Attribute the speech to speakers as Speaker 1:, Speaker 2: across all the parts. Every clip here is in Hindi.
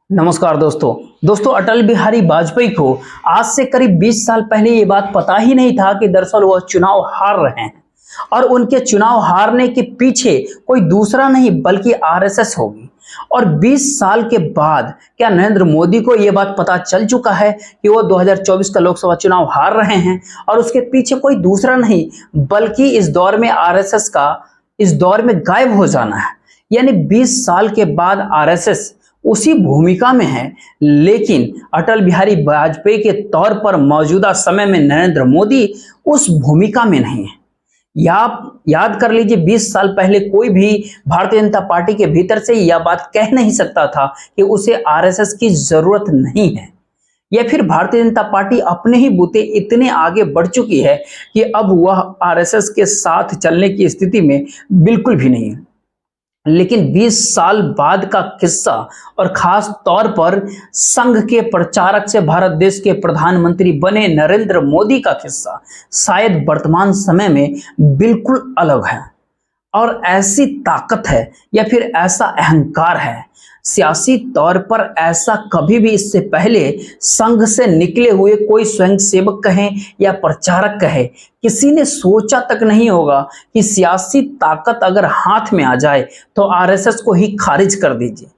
Speaker 1: नमस्कार दोस्तों अटल बिहारी वाजपेयी को आज से करीब 20 साल पहले ये बात पता ही नहीं था कि दरअसल वह चुनाव हार रहे हैं और उनके चुनाव हारने के पीछे कोई दूसरा नहीं बल्कि आरएसएस होगी। और 20 साल के बाद क्या नरेंद्र मोदी को यह बात पता चल चुका है कि वो 2024 का लोकसभा चुनाव हार रहे हैं और उसके पीछे कोई दूसरा नहीं बल्कि इस दौर में आरएसएस का इस दौर में गायब हो जाना है। यानी 20 साल के बाद आरएसएस उसी भूमिका में है, लेकिन अटल बिहारी वाजपेयी के तौर पर मौजूदा समय में नरेंद्र मोदी उस भूमिका में नहीं है। याद कर लीजिए, 20 साल पहले कोई भी भारतीय जनता पार्टी के भीतर से यह बात कह नहीं सकता था कि उसे आरएसएस की जरूरत नहीं है, या फिर भारतीय जनता पार्टी अपने ही बूते इतने आगे बढ़ चुकी है कि अब वह आरएसएस के साथ चलने की स्थिति में बिल्कुल भी नहीं है। लेकिन 20 साल बाद का किस्सा और खास तौर पर संघ के प्रचारक से भारत देश के प्रधानमंत्री बने नरेंद्र मोदी का किस्सा शायद वर्तमान समय में बिल्कुल अलग है। और ऐसी ताकत है या फिर ऐसा अहंकार है, सियासी तौर पर ऐसा कभी भी इससे पहले संघ से निकले हुए कोई स्वयंसेवक कहें या प्रचारक कहे, किसी ने सोचा तक नहीं होगा कि सियासी ताकत अगर हाथ में आ जाए तो आरएसएस को ही खारिज कर दीजिए।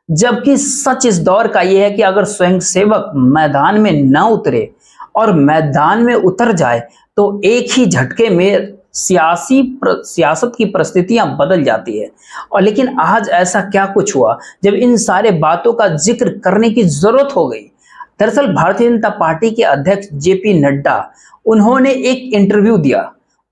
Speaker 1: जबकि सच इस दौर का यह है कि अगर स्वयंसेवक मैदान में न उतरे और मैदान में उतर जाए तो एक ही झटके में सियासत की परिस्थितियां बदल जाती है। और लेकिन आज ऐसा क्या कुछ हुआ जब इन सारे बातों का जिक्र करने की जरूरत हो गई। दरअसल भारतीय जनता पार्टी के अध्यक्ष जेपी नड्डा, उन्होंने एक इंटरव्यू दिया।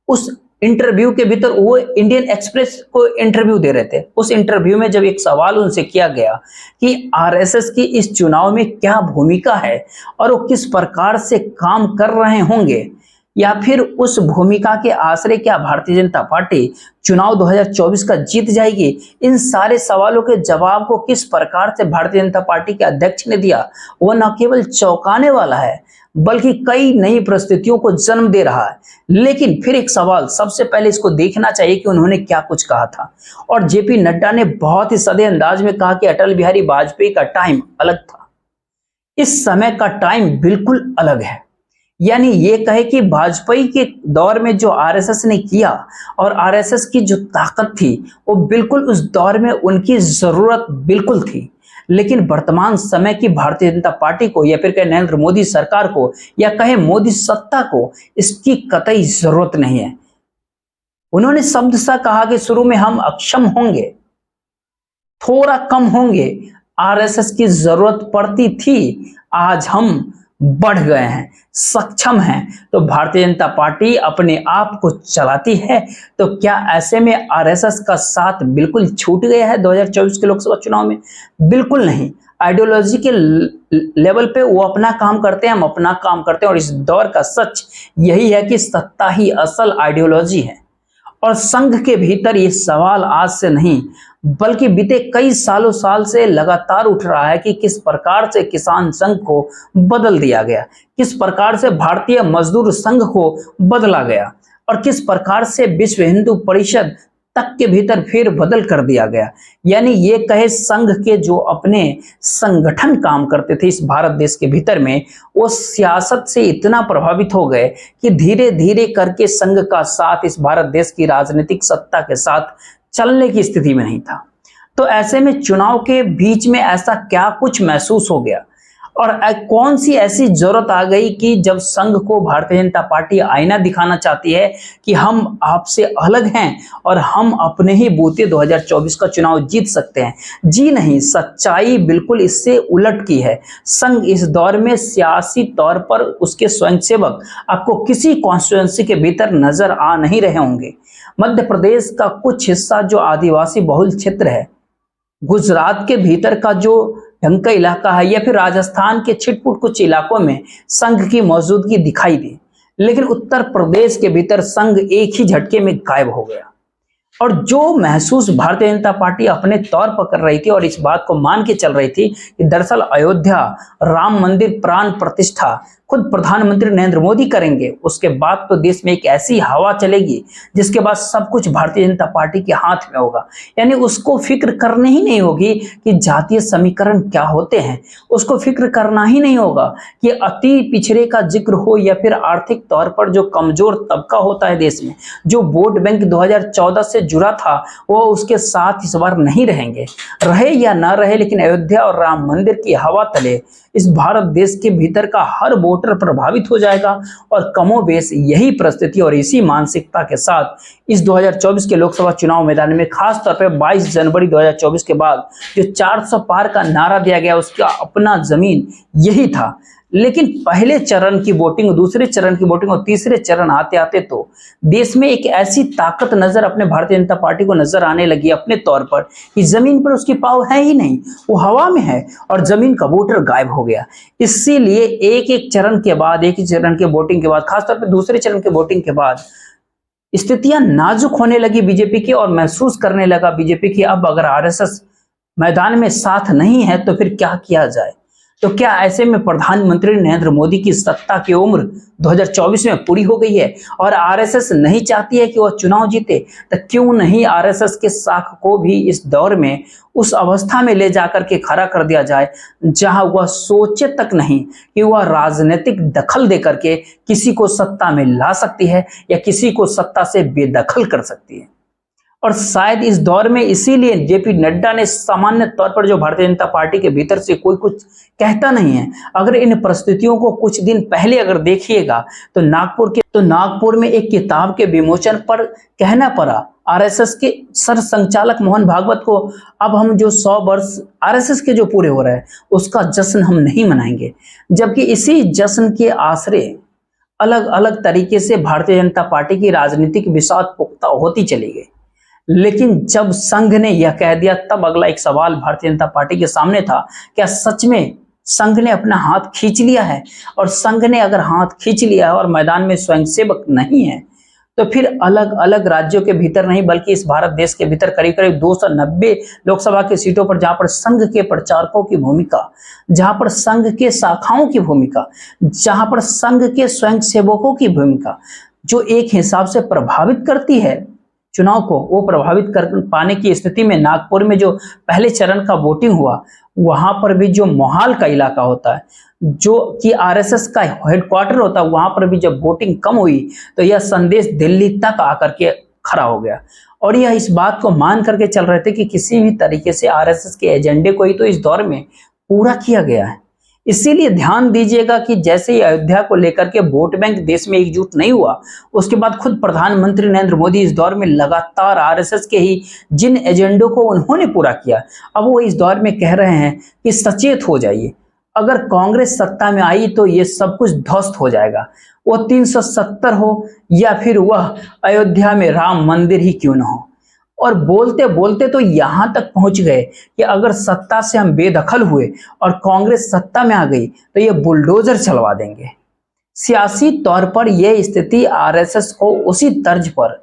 Speaker 1: उस इंटरव्यू के भीतर वो इंडियन एक्सप्रेस को इंटरव्यू दे रहे थे। उस इंटरव्यू में जब एक सवाल उनसे किया गया कि आरएसएस की इस चुनाव में क्या भूमिका है और वो किस प्रकार से काम कर रहे होंगे, या फिर उस भूमिका के आश्रय क्या भारतीय जनता पार्टी चुनाव 2024 का जीत जाएगी, इन सारे सवालों के जवाब को किस प्रकार से भारतीय जनता पार्टी के अध्यक्ष ने दिया, वो न केवल चौंकाने वाला है बल्कि कई नई परिस्थितियों को जन्म दे रहा है। लेकिन फिर एक सवाल, सबसे पहले इसको देखना चाहिए कि उन्होंने क्या कुछ कहा था। और जेपी नड्डा ने बहुत ही सधे अंदाज में कहा कि अटल बिहारी वाजपेयी का टाइम अलग था, इस समय का टाइम बिल्कुल अलग है। यानी ये कहे कि वाजपेयी के दौर में जो आरएसएस ने किया और आरएसएस की जो ताकत थी वो बिल्कुल उस दौर में उनकी जरूरत बिल्कुल थी, लेकिन वर्तमान समय की भारतीय जनता पार्टी को या फिर कहे नरेंद्र मोदी सरकार को या कहे मोदी सत्ता को इसकी कतई जरूरत नहीं है। उन्होंने शब्द सा कहा कि शुरू में हम अक्षम होंगे, थोड़ा कम होंगे, आरएसएस की जरूरत पड़ती थी, आज हम बढ़ गए हैं, सक्षम हैं, तो भारतीय जनता पार्टी अपने आप को चलाती है। तो क्या ऐसे में आरएसएस का साथ बिल्कुल छूट गया है 2024 के लोकसभा चुनाव में? बिल्कुल नहीं। आइडियोलॉजी के लेवल पे वो अपना काम करते हैं, हम अपना काम करते हैं। और इस दौर का सच यही है कि सत्ता ही असल आइडियोलॉजी है। और संघ के भीतर ये सवाल आज से नहीं बल्कि बीते कई साल से लगातार उठ रहा है कि किस प्रकार से किसान संघ को बदल दिया गया, किस प्रकार से भारतीय मजदूर संघ को बदला गया और किस प्रकार से विश्व हिंदू परिषद तक के भीतर फिर बदल कर दिया गया। यानी ये कहे संघ के जो अपने संगठन काम करते थे इस भारत देश के भीतर में, वो सियासत से इतना प्रभावित हो गए कि धीरे धीरे करके संघ का साथ इस भारत देश की राजनीतिक सत्ता के साथ चलने की स्थिति में नहीं था। तो ऐसे में चुनाव के बीच में ऐसा क्या कुछ महसूस हो गया और कौन सी ऐसी जरूरत आ गई कि जब संघ को भारतीय जनता पार्टी आईना दिखाना चाहती है कि हम आपसे अलग हैं और हम अपने ही बूते 2024 का चुनाव जीत सकते हैं। जी नहीं, सच्चाई बिल्कुल इससे उलट की है। संघ इस दौर में सियासी तौर पर उसके स्वयंसेवक आपको किसी कॉन्स्टिट्यूएंसी के भीतर नजर आ नहीं रहे होंगे। मध्य प्रदेश का कुछ हिस्सा जो आदिवासी बहुल क्षेत्र है, गुजरात के भीतर का जो ढंग का इलाका है, या फिर राजस्थान के छिटपुट कुछ इलाकों में संघ की मौजूदगी दिखाई दी, लेकिन उत्तर प्रदेश के भीतर संघ एक ही झटके में गायब हो गया। और जो महसूस भारतीय जनता पार्टी अपने तौर पर कर रही थी और इस बात को मान के चल रही थी कि दरअसल अयोध्या राम मंदिर प्राण प्रतिष्ठा खुद प्रधानमंत्री नरेंद्र मोदी करेंगे, उसके बाद तो देश में एक ऐसी हवा चलेगी जिसके बाद सब कुछ भारतीय जनता पार्टी के हाथ में होगा। यानी उसको फिक्र करनी ही नहीं होगी कि जातीय समीकरण क्या होते हैं, उसको फिक्र करना ही नहीं होगा कि अति पिछड़े का जिक्र हो या फिर आर्थिक तौर पर जो कमजोर तबका होता है देश में, जो वोट बैंक 2014 से जुड़ा था, वो उसके साथ इस बार नहीं रहेंगे। रहे या ना रहे, लेकिन अयोध्या और राम मंदिर की हवा तले इस भारत देश के भीतर का हर वोटर प्रभावित हो जाएगा। और कमोबेश यही परिस्थिति और इसी मानसिकता के साथ इस 2024 के लोकसभा चुनाव मैदान में खास तौर पर 22 जनवरी 2024 के बाद जो 400 पार का नारा दिया गया, उसका अपना जमीन यही था। लेकिन पहले चरण की वोटिंग, दूसरे चरण की वोटिंग और तीसरे चरण आते आते तो देश में एक ऐसी ताकत नजर अपने भारतीय जनता पार्टी को नजर आने लगी अपने तौर पर कि जमीन पर उसकी पाव है ही नहीं, वो हवा में है और जमीन का वोटर गायब हो गया। इसीलिए एक एक चरण के बाद, एक ही चरण के वोटिंग के बाद, खासतौर पर दूसरे चरण के वोटिंग के बाद स्थितियां नाजुक होने लगी बीजेपी की और महसूस करने लगा बीजेपी की अब अगर आरएसएस मैदान में साथ नहीं है तो फिर क्या किया जाए। तो क्या ऐसे में प्रधानमंत्री नरेंद्र मोदी की सत्ता की उम्र 2024 में पूरी हो गई है और आरएसएस नहीं चाहती है कि वह चुनाव जीते, तो क्यों नहीं आरएसएस के शाख को भी इस दौर में उस अवस्था में ले जाकर के खड़ा कर दिया जाए जहां वह सोचे तक नहीं कि वह राजनीतिक दखल दे करके किसी को सत्ता में ला सकती है या किसी को सत्ता से बेदखल कर सकती है। और शायद इस दौर में इसीलिए जेपी नड्डा ने सामान्य तौर पर जो भारतीय जनता पार्टी के भीतर से कोई कुछ कहता नहीं है, अगर इन परिस्थितियों को कुछ दिन पहले अगर देखिएगा तो नागपुर में एक किताब के विमोचन पर कहना पड़ा आरएसएस के सर संचालक मोहन भागवत को, अब हम जो 100 वर्ष आरएसएस के जो पूरे हो रहे हैं उसका जश्न हम नहीं मनाएंगे। जबकि इसी जश्न के आसरे अलग अलग तरीके से भारतीय जनता पार्टी की राजनीतिक बिसात पुख्ता होती चली गई। लेकिन जब संघ ने यह कह दिया तब अगला एक सवाल भारतीय जनता पार्टी के सामने था, क्या सच में संघ ने अपना हाथ खींच लिया है? और संघ ने अगर हाथ खींच लिया है और मैदान में स्वयंसेवक नहीं है तो फिर अलग अलग राज्यों के भीतर नहीं बल्कि इस भारत देश के भीतर करीब करीब 290 लोकसभा की सीटों पर जहां पर संघ के प्रचारकों की भूमिका, जहां पर संघ के शाखाओं की भूमिका, जहां पर संघ के स्वयंसेवकों की भूमिका जो एक हिसाब से प्रभावित करती है चुनाव को, वो प्रभावित कर पाने की स्थिति में नागपुर में जो पहले चरण का वोटिंग हुआ वहां पर भी जो मोहाल का इलाका होता है जो कि आरएसएस का हेडक्वार्टर होता है, वहां पर भी जब वोटिंग कम हुई तो यह संदेश दिल्ली तक आकर के खड़ा हो गया। और यह इस बात को मान करके चल रहे थे कि किसी भी तरीके से आरएसएस के एजेंडे को ही तो इस दौर में पूरा किया गया है। इसीलिए ध्यान दीजिएगा कि जैसे ही अयोध्या को लेकर के वोट बैंक देश में एकजुट नहीं हुआ, उसके बाद खुद प्रधानमंत्री नरेंद्र मोदी इस दौर में लगातार आरएसएस के ही जिन एजेंडों को उन्होंने पूरा किया, अब वो इस दौर में कह रहे हैं कि सचेत हो जाइए, अगर कांग्रेस सत्ता में आई तो ये सब कुछ ध्वस्त हो जाएगा। वो 370 हो या फिर वह अयोध्या में राम मंदिर ही क्यों ना हो। और बोलते बोलते तो यहां तक पहुंच गए कि अगर सत्ता से हम बेदखल हुए और कांग्रेस सत्ता में आ गई तो ये बुलडोजर चलवा देंगे। सियासी तौर पर यह स्थिति आरएसएस को उसी तर्ज पर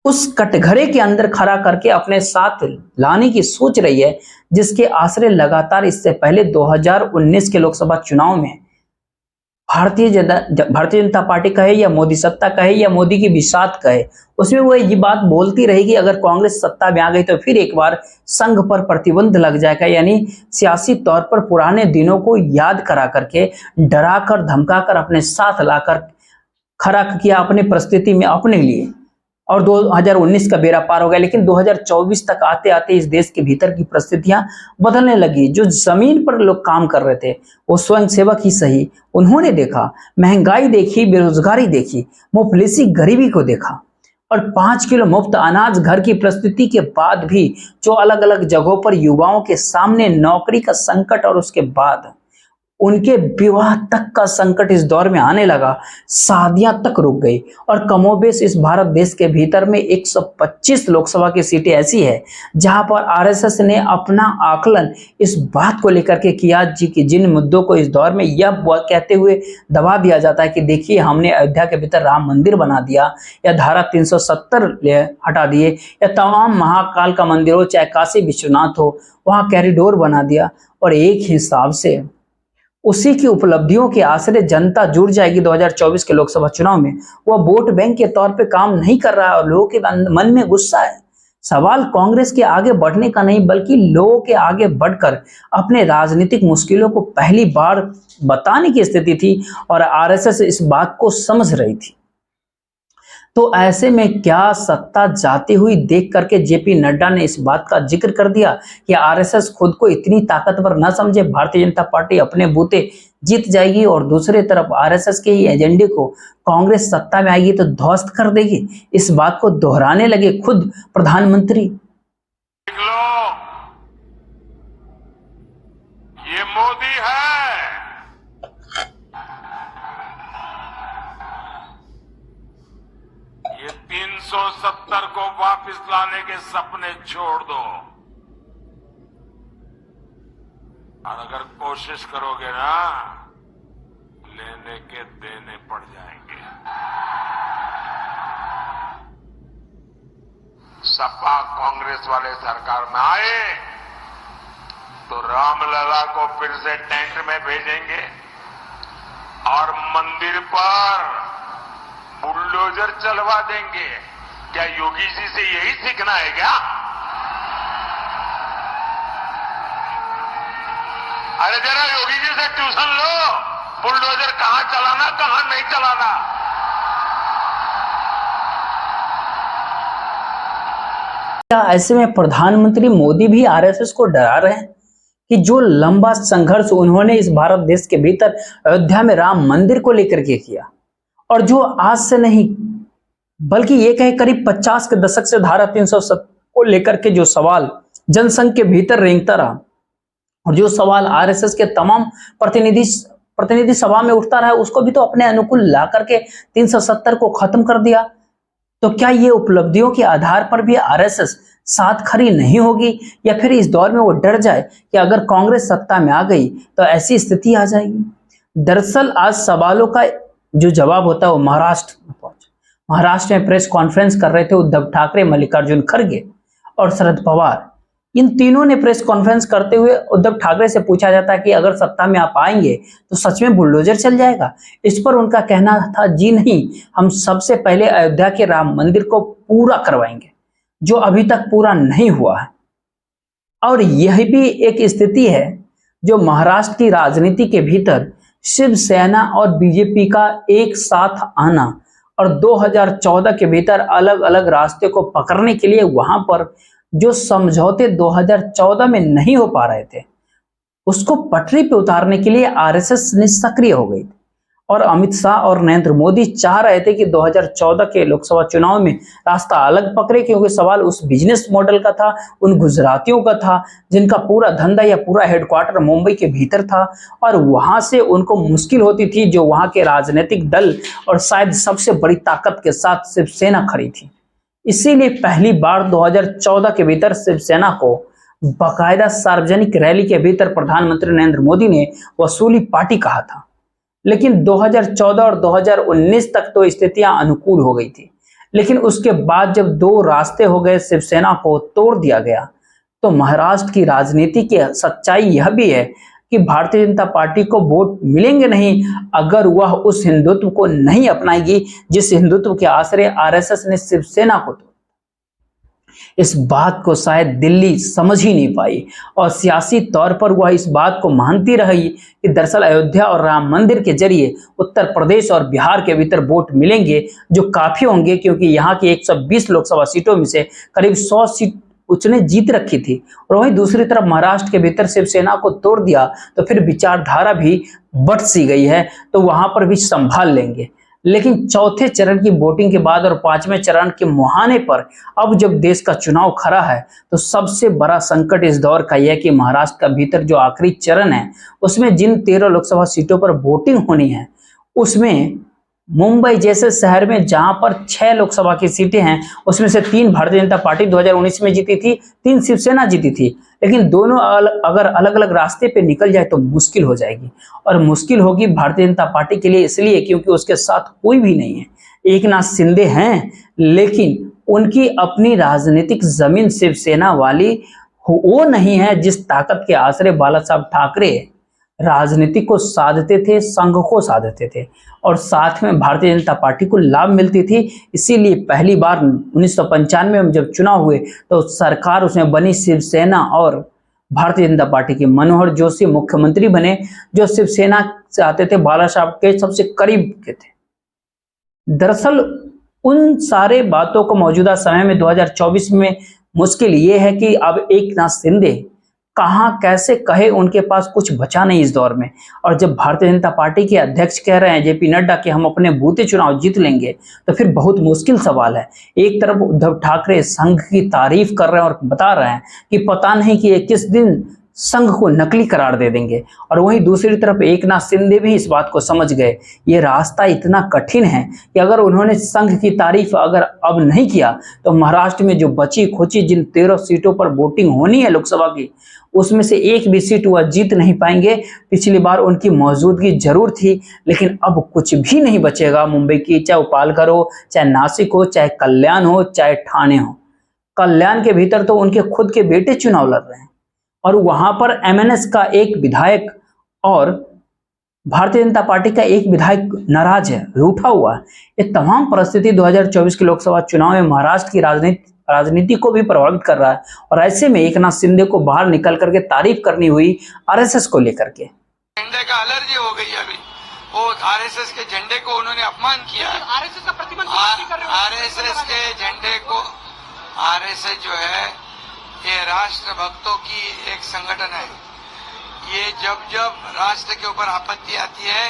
Speaker 1: उस कटघरे के अंदर खड़ा करके अपने साथ लाने की सोच रही है जिसके आसरे लगातार इससे पहले 2019 के लोकसभा चुनाव में भारतीय जनता पार्टी कहे या मोदी सत्ता कहे या मोदी की बिसात कहे, उसमें वो ये बात बोलती रहेगी अगर कांग्रेस सत्ता में आ गई तो फिर एक बार संघ पर प्रतिबंध लग जाएगा। यानी सियासी तौर पर पुराने दिनों को याद करा करके, डरा कर धमका कर अपने साथ लाकर खड़ा किया अपनी परिस्थिति में अपने लिए। और 2019 का बेड़ा पार हो गया, लेकिन 2024 तक आते आते इस देश के भीतर की परिस्थितियां बदलने लगी। जो जमीन पर लोग काम कर रहे थे वो स्वयंसेवक ही सही, उन्होंने देखा, महंगाई देखी, बेरोजगारी देखी, मुफलिसी गरीबी को देखा। और 5 किलो मुफ्त अनाज घर की परिस्थिति के बाद भी जो अलग अलग जगहों पर युवाओं के सामने नौकरी का संकट और उसके बाद उनके विवाह तक का संकट इस दौर में आने लगा, शादियां तक रुक गई। और कमोबेश इस भारत देश के भीतर में 125 लोकसभा की सीटें ऐसी है जहां पर आरएसएस ने अपना आकलन इस बात को लेकर के किया कि जिन मुद्दों को इस दौर में यह कहते हुए दबा दिया जाता है कि देखिए हमने अयोध्या के भीतर राम मंदिर बना दिया या धारा 370 हटा दिए या तमाम महाकाल का मंदिर हो चाहे काशी विश्वनाथ हो वहां कॉरिडोर बना दिया। और एक हिसाब से उसी की उपलब्धियों के आश्रय जनता जुड़ जाएगी 2024 के लोकसभा चुनाव में। वह वोट बैंक के तौर पे काम नहीं कर रहा है और लोगों के मन में गुस्सा है। सवाल कांग्रेस के आगे बढ़ने का नहीं बल्कि लोगों के आगे बढ़कर अपने राजनीतिक मुश्किलों को पहली बार बताने की स्थिति थी और आरएसएस इस बात को समझ रही थी। तो ऐसे में क्या सत्ता जाती हुई देख करके जेपी नड्डा ने इस बात का जिक्र कर दिया कि आरएसएस खुद को इतनी ताकतवर न समझे, भारतीय जनता पार्टी अपने बूते जीत जाएगी और दूसरी तरफ आरएसएस के ही एजेंडे को कांग्रेस सत्ता में आएगी तो ध्वस्त कर देगी। इस बात को दोहराने लगे खुद प्रधानमंत्री।
Speaker 2: देख लो, ये मोदी है। ये 370 को वापस लाने के सपने छोड़ दो और अगर कोशिश करोगे ना, लेने के देने पड़ जाएंगे। सपा कांग्रेस वाले सरकार में आए तो रामलला को फिर से टेंट में भेजेंगे और मंदिर पर बुलडोजर चलवा देंगे। क्या योगी जी से यही सीखना है क्या? अरे जरा योगी जी से ट्यूशन लो, बुलडोजर कहां चलाना कहां नहीं चलाना।
Speaker 1: क्या ऐसे में प्रधानमंत्री मोदी भी आरएसएस को डरा रहे हैं कि जो लंबा संघर्ष उन्होंने इस भारत देश के भीतर अयोध्या में राम मंदिर को लेकर के किया और जो आज से नहीं बल्कि ये कहे करीब 50 के दशक से धारा 370 को लेकर के जो सवाल जनसंघ के भीतर रेंगता रहा और जो सवाल आरएसएस के तमाम प्रतिनिधि सभा में उठता रहा, उसको भी तो अपने अनुकूल ला करके 370 को खत्म कर दिया। तो क्या ये उपलब्धियों के आधार पर भी आरएसएस साथ खड़ी नहीं होगी या फिर इस दौर में वो डर जाए कि अगर कांग्रेस सत्ता में आ गई तो ऐसी स्थिति आ जाएगी। दरअसल आज सवालों का जो जवाब होता है वो महाराष्ट्र में पहुंचा। महाराष्ट्र में प्रेस कॉन्फ्रेंस कर रहे थे उद्धव ठाकरे, मल्लिकार्जुन खड़गे और शरद पवार। इन तीनों ने प्रेस कॉन्फ्रेंस करते हुए उद्धव ठाकरे से पूछा जाता है कि अगर सत्ता में आप आएंगे तो सच में बुलडोजर चल जाएगा। इस पर उनका कहना था, जी नहीं, हम सबसे पहले अयोध्या के राम मंदिर को पूरा करवाएंगे जो अभी तक पूरा नहीं हुआ है। और यह भी एक स्थिति है जो महाराष्ट्र की राजनीति के भीतर शिवसेना और बीजेपी का एक साथ आना और 2014 के भीतर अलग अलग रास्ते को पकड़ने के लिए वहां पर जो समझौते 2014 में नहीं हो पा रहे थे उसको पटरी पे उतारने के लिए आरएसएस ने सक्रिय हो गई थी। और अमित शाह और नरेंद्र मोदी चाह रहे थे कि 2014 के लोकसभा चुनाव में रास्ता अलग पकड़े, क्योंकि सवाल उस बिजनेस मॉडल का था, उन गुजरातियों का था जिनका पूरा धंधा या पूरा हेडक्वार्टर मुंबई के भीतर था और वहां से उनको मुश्किल होती थी जो वहां के राजनीतिक दल और शायद सबसे बड़ी ताकत के साथ शिवसेना खड़ी थी। इसीलिए पहली बार 2014 के भीतर शिवसेना को बाकायदा सार्वजनिक रैली के भीतर प्रधानमंत्री नरेंद्र मोदी ने वसूली पार्टी कहा था। लेकिन 2014 और 2019 तक तो स्थितियां अनुकूल हो गई थी, लेकिन उसके बाद जब दो रास्ते हो गए, शिवसेना को तोड़ दिया गया, तो महाराष्ट्र की राजनीति की सच्चाई यह भी है कि भारतीय जनता पार्टी को वोट मिलेंगे नहीं अगर वह उस हिंदुत्व को नहीं अपनाएगी जिस हिंदुत्व के आश्रय आरएसएस ने शिवसेना को तोड़ा। इस बात को शायद दिल्ली समझ ही नहीं पाई और सियासी तौर पर वह इस बात को मानती रही कि दरअसल अयोध्या और राम मंदिर के जरिए उत्तर प्रदेश और बिहार के भीतर वोट मिलेंगे जो काफी होंगे, क्योंकि यहाँ की 120 लोकसभा सीटों में से करीब 100 सीट उसने जीत रखी थी। और वहीं दूसरी तरफ महाराष्ट्र के भीतर शिवसेना को तोड़ दिया तो फिर विचारधारा भी बट सी गई है, तो वहां पर भी संभाल लेंगे। लेकिन चौथे चरण की वोटिंग के बाद और पांचवें चरण के मुहाने पर अब जब देश का चुनाव खड़ा है तो सबसे बड़ा संकट इस दौर का यह कि महाराष्ट्र का भीतर जो आखिरी चरण है उसमें जिन 13 लोकसभा सीटों पर वोटिंग होनी है उसमें मुंबई जैसे शहर में जहां पर 6 लोकसभा की सीटें हैं उसमें से 3 भारतीय जनता पार्टी 2019 में जीती थी, 3 शिवसेना जीती थी। लेकिन दोनों अगर अलग अलग रास्ते पे निकल जाए तो मुश्किल हो जाएगी और मुश्किल होगी भारतीय जनता पार्टी के लिए, इसलिए क्योंकि उसके साथ कोई भी नहीं है। एकनाथ शिंदे हैं लेकिन उनकी अपनी राजनीतिक जमीन शिवसेना वाली वो नहीं है जिस ताकत के आश्रय बाला साहब ठाकरे राजनीति को साधते थे, संघ को साधते थे और साथ में भारतीय जनता पार्टी को लाभ मिलती थी। इसीलिए पहली बार 1995 में जब चुनाव हुए तो सरकार उसमें बनी शिवसेना और भारतीय जनता पार्टी के मनोहर जोशी मुख्यमंत्री बने, जो शिवसेना से आते थे, बाला साहब के सबसे करीब के थे। दरअसल उन सारे बातों को मौजूदा समय में 2024 में मुश्किल ये है कि अब एकनाथ शिंदे कहां कैसे कहे, उनके पास कुछ बचा नहीं इस दौर में। और जब भारतीय जनता पार्टी के अध्यक्ष कह रहे हैं जेपी नड्डा कि हम अपने बूते चुनाव जीत लेंगे, तो फिर बहुत मुश्किल सवाल है। एक तरफ उद्धव ठाकरे संघ की तारीफ कर रहे हैं और बता रहे हैं कि पता नहीं कि ये किस दिन संघ को नकली करार दे देंगे, और वहीं दूसरी तरफ एकनाथ शिंदे भी इस बात को समझ गए ये रास्ता इतना कठिन है कि अगर उन्होंने संघ की तारीफ अगर अब नहीं किया तो महाराष्ट्र में जो बची खुची जिन 13 सीटों पर वोटिंग होनी है लोकसभा की, उसमें से एक भी सीट वह जीत नहीं पाएंगे। पिछली बार उनकी मौजूदगी जरूर थी, लेकिन अब कुछ भी नहीं बचेगा मुंबई की, चाहे वो पालघर हो, चाहे नासिक हो, चाहे कल्याण हो, चाहे ठाणे हो। कल्याण के भीतर तो उनके खुद के बेटे चुनाव लड़ रहे हैं और वहां पर एमएनएस का एक विधायक और भारतीय जनता पार्टी का एक विधायक नाराज है, रूठा हुआ है। ये तमाम परिस्थिति 2024 के लोकसभा चुनाव में महाराष्ट्र की राजनीति को भी प्रभावित कर रहा है, और ऐसे में एकनाथ शिंदे को बाहर निकल करके तारीफ करनी हुई आरएसएस को लेकर के।
Speaker 3: झंडे का एलर्जी हो गई अभी, वो आरएसएस के झंडे को उन्होंने अपमान किया है।
Speaker 4: आरएसएस का प्रतिबंध
Speaker 3: आरएसएस के झंडे को, आरएसएस जो है ये राष्ट्र भक्तों की एक संगठन है। ये जब जब राष्ट्र के ऊपर आपत्ति आती है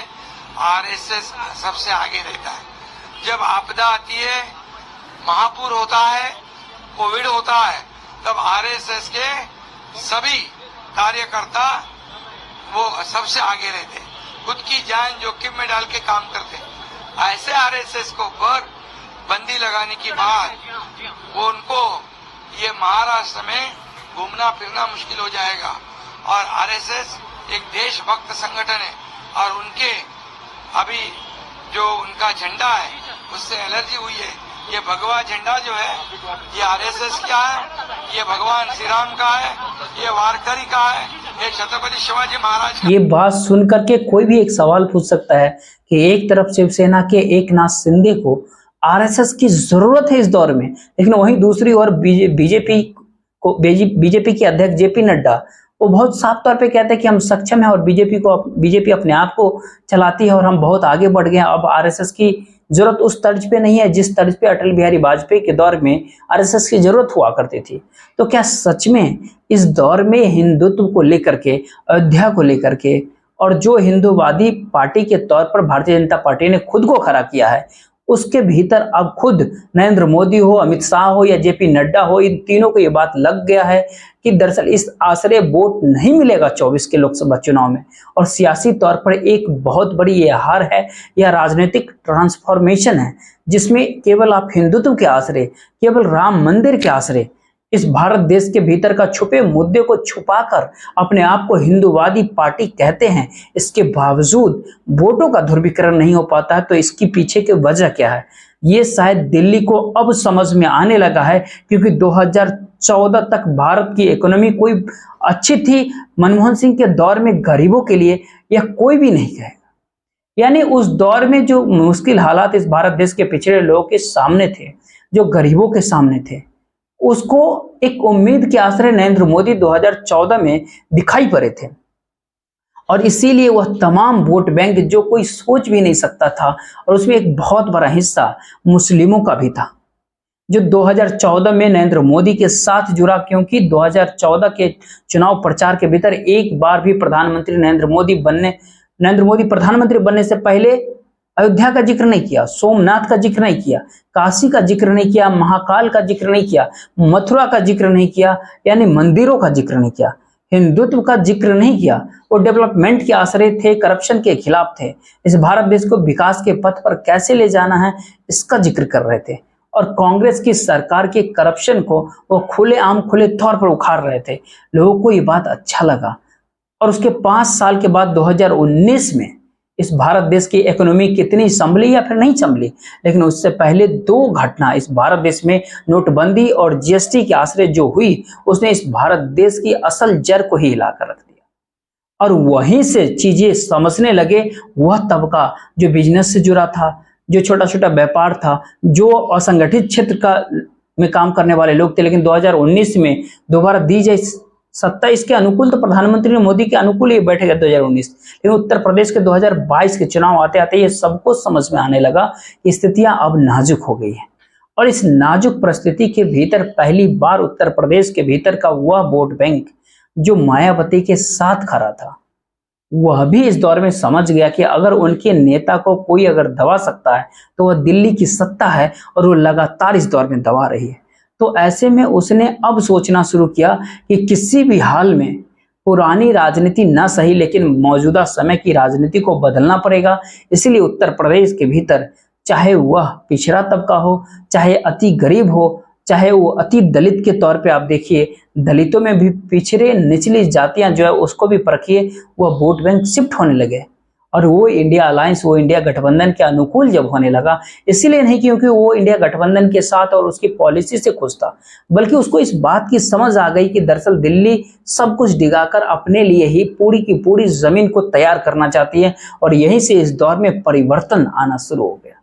Speaker 3: आरएसएस सबसे आगे रहता है। जब आपदा आती है, महापुर होता है, कोविड होता है, तब आरएसएस के सभी कार्यकर्ता वो सबसे आगे रहते हैं, खुद की जान जोखिम में डाल के काम करते हैं। ऐसे आरएसएस को ऊपर बंदी लगाने की बात, वो उनको ये महाराष्ट्र में घूमना फिरना मुश्किल हो जाएगा। और आरएसएस एक देशभक्त संगठन है और उनके अभी जो उनका झंडा है उससे एलर्जी हुई है। ये भगवा झंडा जो है ये आरएसएस का है, ये भगवान श्री राम का है, ये वारकरी का है, ये छत्रपति शिवाजी महाराज का।
Speaker 1: ये बात सुन करके कोई भी एक सवाल पूछ सकता है कि एक तरफ शिवसेना के एकनाथ शिंदे को आरएसएस की जरूरत है इस दौर में, लेकिन वहीं दूसरी ओर बीजेपी के अध्यक्ष जेपी नड्डा वो बहुत साफ तौर पे कहते हैं कि हम सक्षम हैं और बीजेपी अपने आप को चलाती है और हम बहुत आगे बढ़ गए हैं। अब आरएसएस की जरूरत उस तर्ज पे नहीं है जिस तर्ज पे अटल बिहारी वाजपेयी के दौर में आरएसएस की जरूरत हुआ करती थी। तो क्या सच में इस दौर में हिंदुत्व को लेकर के, अयोध्या को लेकर के, और जो हिंदूवादी पार्टी के तौर पर भारतीय जनता पार्टी ने खुद को खड़ा किया है, उसके भीतर अब खुद नरेंद्र मोदी हो, अमित शाह हो या जेपी नड्डा हो, इन तीनों को ये बात लग गया है कि दरअसल इस आश्रय वोट नहीं मिलेगा 24 के लोकसभा चुनाव में, और सियासी तौर पर एक बहुत बड़ी ये हार है, यह राजनीतिक ट्रांसफॉर्मेशन है जिसमें केवल आप हिंदुत्व के आश्रय, केवल राम मंदिर के आश्रय इस भारत देश के भीतर का छुपे मुद्दे को छुपाकर अपने आप को हिंदूवादी पार्टी कहते हैं। इसके बावजूद वोटों का ध्रुवीकरण नहीं हो पाता है। तो इसकी पीछे की वजह क्या है, ये शायद दिल्ली को अब समझ में आने लगा है, क्योंकि 2014 तक भारत की इकोनॉमी कोई अच्छी थी। मनमोहन सिंह के दौर में गरीबों के लिए यह कोई भी नहीं कहेगा। यानी उस दौर में जो मुश्किल हालात इस भारत देश के पिछड़े लोगों के सामने थे, जो गरीबों के सामने थे, उसको एक उम्मीद के आश्रय नरेंद्र मोदी 2014 में दिखाई पड़े थे, और इसीलिए वह तमाम वोट बैंक जो कोई सोच भी नहीं सकता था, और उसमें एक बहुत बड़ा हिस्सा मुस्लिमों का भी था जो 2014 में नरेंद्र मोदी के साथ जुड़ा, क्योंकि 2014 के चुनाव प्रचार के भीतर एक बार भी प्रधानमंत्री नरेंद्र मोदी प्रधानमंत्री बनने से पहले अयोध्या का जिक्र नहीं किया, सोमनाथ का जिक्र नहीं किया, काशी का जिक्र नहीं किया, महाकाल का जिक्र नहीं किया, मथुरा का जिक्र नहीं किया, यानी मंदिरों का जिक्र नहीं किया, हिंदुत्व का जिक्र नहीं किया। वो डेवलपमेंट के आश्रय थे, करप्शन के खिलाफ थे, इस भारत देश को विकास के पथ पर कैसे ले जाना है इसका जिक्र कर रहे थे, और कांग्रेस की सरकार के करप्शन को वो खुले तौर पर उखाड़ रहे थे। लोगों को ये बात अच्छा लगा, और उसके 5 साल के बाद 2019 में इस भारत देश की इकोनॉमी कितनी संभली या फिर नहीं संभली, लेकिन उससे पहले 2 घटना इस भारत देश में नोटबंदी और जीएसटी के आश्रय जो हुई, उसने इस भारत देश की असल जड़ को ही हिलाकर रख दिया। और वहीं से चीजें समझने लगे वह तबका जो बिजनेस से जुड़ा था, जो छोटा छोटा व्यापार था, जो असंगठित क्षेत्र का में काम करने वाले लोग थे। लेकिन 2019 में दोबारा दी जाए सत्ता इसके अनुकूल, तो प्रधानमंत्री मोदी के अनुकूल ही बैठेगा 2019। लेकिन उत्तर प्रदेश के 2022 के चुनाव आते आते ये सबको समझ में आने लगा कि स्थितियां अब नाजुक हो गई है। और इस नाजुक परिस्थिति के भीतर पहली बार उत्तर प्रदेश के भीतर का वह वोट बैंक जो मायावती के साथ खड़ा था, वह भी इस दौर में समझ गया कि अगर उनके नेता को कोई अगर दबा सकता है तो वह दिल्ली की सत्ता है, और वो लगातार इस दौर में दबा रही है। तो ऐसे में उसने अब सोचना शुरू किया कि किसी भी हाल में पुरानी राजनीति न सही लेकिन मौजूदा समय की राजनीति को बदलना पड़ेगा। इसलिए उत्तर प्रदेश के भीतर चाहे वह पिछड़ा तबका हो, चाहे अति गरीब हो, चाहे वो अति दलित के तौर पे आप देखिए, दलितों में भी पिछड़े निचली जातियां जो है उसको भी परखिए, वह वोट बैंक शिफ्ट होने लगे। और वो इंडिया अलायंस, वो इंडिया गठबंधन के अनुकूल जब होने लगा, इसीलिए नहीं क्योंकि वो इंडिया गठबंधन के साथ और उसकी पॉलिसी से खुश था, बल्कि उसको इस बात की समझ आ गई कि दरअसल दिल्ली सब कुछ डिगाकर अपने लिए ही पूरी की पूरी जमीन को तैयार करना चाहती है। और यहीं से इस दौर में परिवर्तन आना शुरू हो गया।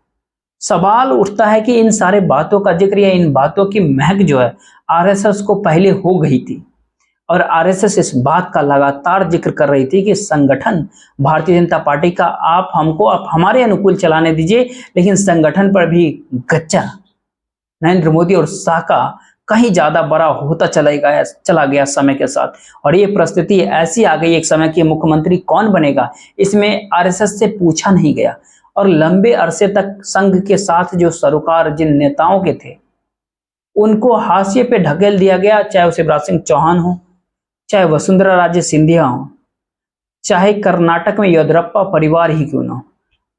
Speaker 1: सवाल उठता है कि इन सारे बातों का जिक्र या इन बातों की महक जो है आरएसएस को पहले हो गई थी, और आरएसएस इस बात का लगातार जिक्र कर रही थी कि संगठन भारतीय जनता पार्टी का आप हमारे अनुकूल चलाने दीजिए, लेकिन संगठन पर भी गच्चा नरेंद्र मोदी और शाह का कहीं ज्यादा बड़ा होता चला गया समय के साथ। और ये परिस्थिति ऐसी आ गई एक समय की मुख्यमंत्री कौन बनेगा इसमें आरएसएस से पूछा नहीं गया। और लंबे अरसे तक संघ के साथ जो सरोकार जिन नेताओं के थे उनको हाशिए पे ढकेल दिया गया, चाहे वो शिवराज सिंह चौहान हो, चाहे वसुंधरा राजे सिंधिया हो, चाहे कर्नाटक में येदियुरप्पा परिवार ही क्यों ना हो।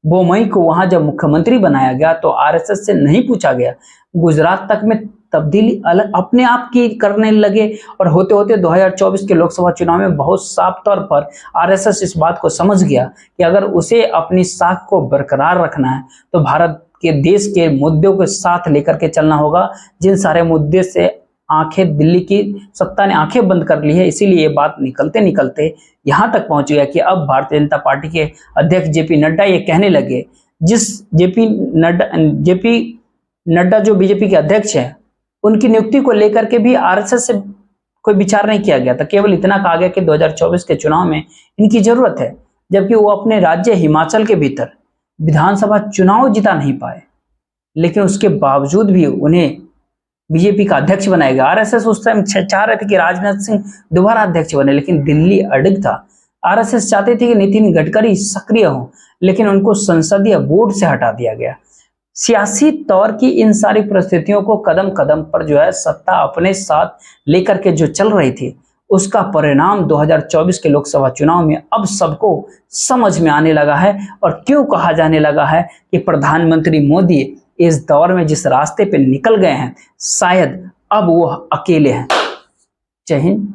Speaker 1: बोम्मई को वहां जब मुख्यमंत्री बनाया गया तो आरएसएस से नहीं पूछा गया। गुजरात तक में तब्दीली अलग अपने आप की करने लगे, और होते होते 2024 के लोकसभा चुनाव में बहुत साफ तौर पर आरएसएस इस बात को समझ गया कि अगर उसे अपनी साख को बरकरार रखना है तो भारत के देश के मुद्दों के साथ लेकर के चलना होगा, जिन सारे मुद्दे से आंखें दिल्ली की सत्ता ने आंखें बंद कर ली है। इसीलिए ये बात निकलते निकलते यहां तक पहुंच गया कि अब भारतीय जनता पार्टी के अध्यक्ष जेपी नड्डा ये कहने लगे, जिस जेपी नड्डा जो बीजेपी के अध्यक्ष हैं, उनकी नियुक्ति को लेकर के भी आरएसएस से कोई विचार नहीं किया गया था। केवल इतना कहा गया कि 2024 के चुनाव में इनकी जरूरत है, जबकि वो अपने राज्य हिमाचल के भीतर विधानसभा चुनाव जिता नहीं पाए, लेकिन उसके बावजूद भी उन्हें बीजेपी का अध्यक्ष बनाया गया। आरएसएस उस टाइम चाह रहे थे कि राजनाथ सिंह दोबारा अध्यक्ष बने, लेकिन दिल्ली अड़ग था। आरएसएस चाहते थे कि नितिन गडकरी सक्रिय हो, लेकिन उनको संसदीय बोर्ड से हटा दिया गया। सियासी तौर की इन सारी परिस्थितियों को कदम कदम पर जो है सत्ता अपने साथ लेकर के जो चल रही थी, उसका परिणाम 2024 के लोकसभा चुनाव में अब सबको समझ में आने लगा है। और क्यों कहा जाने लगा है कि प्रधानमंत्री मोदी इस दौर में जिस रास्ते पे निकल गए हैं, शायद अब वो अकेले हैं। जय हिंद।